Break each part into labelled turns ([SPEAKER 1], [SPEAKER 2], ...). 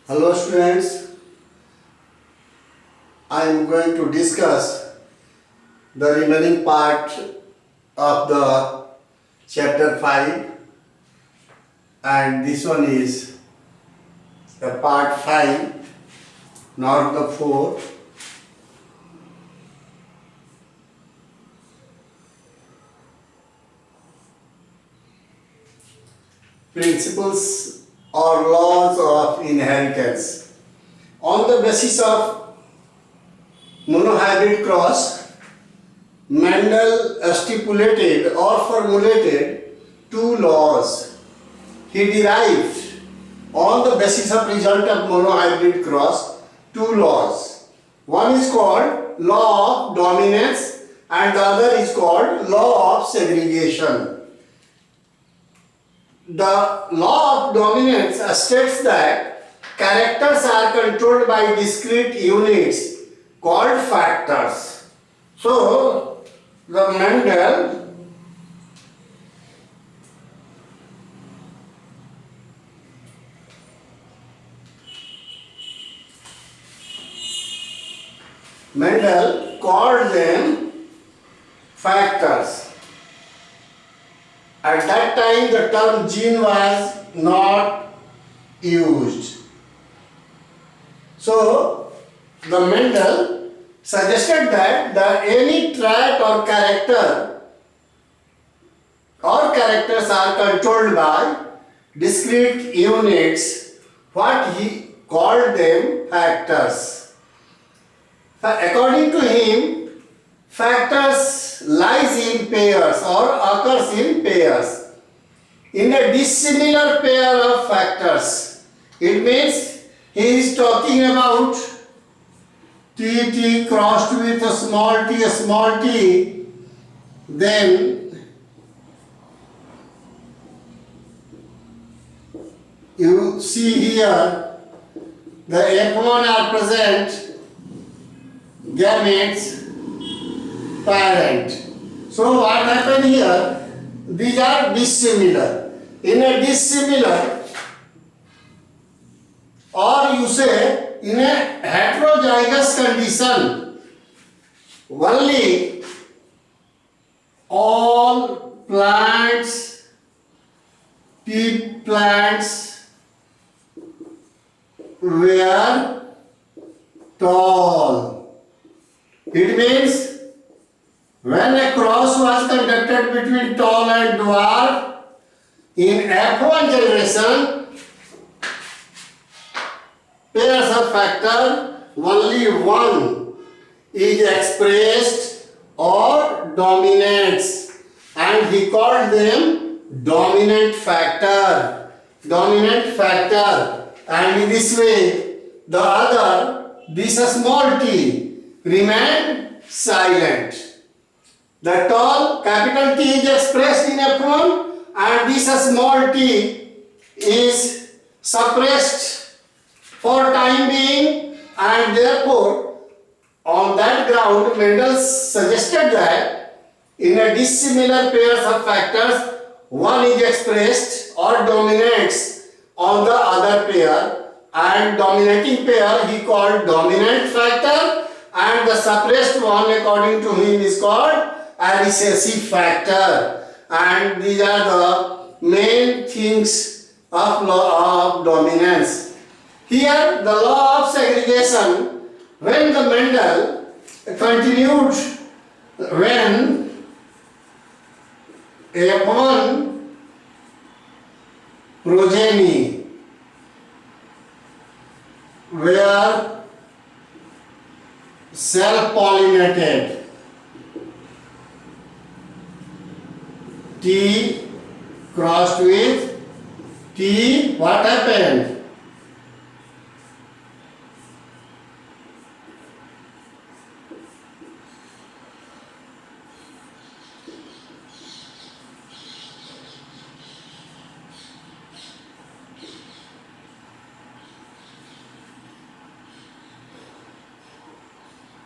[SPEAKER 1] Hello students, I am going to discuss the remaining part of the chapter 5, and this one is the part 5, not the 4. Principles or laws of inheritance. On the basis of monohybrid cross, Mendel stipulated or formulated two laws. He derived on the basis of result of monohybrid cross two laws. One is called law of dominance and the other is called law of segregation. The law of dominance states that characters are controlled by discrete units called factors. So, the Mendel called them factors. At that time, the term gene was not used. So, the Mendel suggested that any trait or characters are controlled by discrete units, what he called them factors. According to him, factors lies in pairs or occurs in pairs. In a dissimilar pair of factors, it means he is talking about T crossed with a small t, then you see here the F1 are present gametes parent. So what happened here? These are dissimilar. In a dissimilar, or you say in a heterozygous condition, only all plants, pea plants were tall. It means when a cross was conducted between tall and dwarf, in F1 generation, pairs of factor, only one is expressed or dominates, and he called them dominant factor. And in this way, the other, this small t, remained silent. The tall capital T is expressed in F1 and this small t is suppressed for time being, and therefore on that ground Mendel suggested that in a dissimilar pairs of factors, one is expressed or dominates on the other pair, and dominating pair he called dominant factor, and the suppressed one according to him is called a recessive factor. And these are the main things of law of dominance. Here the law of segregation, when the Mendel continued, when F1 progeny were self-pollinated, T crossed with T, what happened?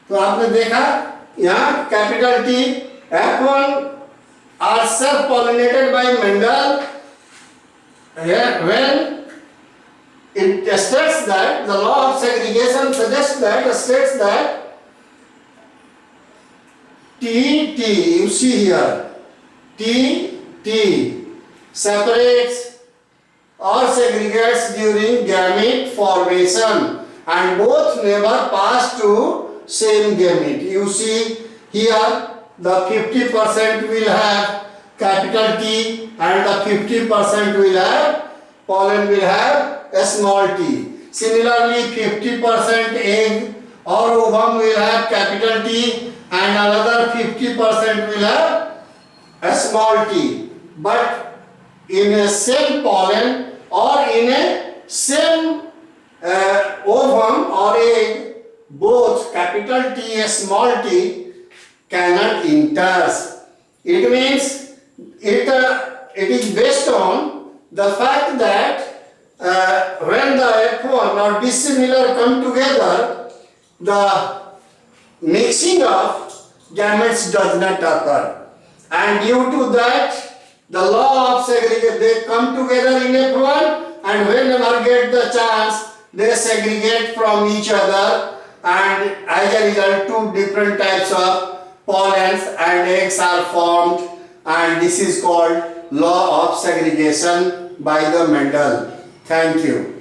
[SPEAKER 1] तो आपने देखा यहाँ capital T F1 are self-pollinated by Mendel when it states that the law of segregation suggests that states that T, you see here, T separates or segregates during gamete formation and both never pass to same gamete. You see here the 50% will have capital T and the 50% will have pollen will have a small t. Similarly 50% egg or ovum will have capital T and another 50% will have a small t. But in a same pollen or in a same ovum or egg, both capital T and small t cannot inters. It means it is based on the fact that when the F1 or dissimilar come together, the mixing of gametes does not occur, and due to that the law of segregation, they come together in F1 and whenever get the chance they segregate from each other, and as a result two different types of pollens and eggs are formed, and this is called law of segregation by the Mendel. Thank you.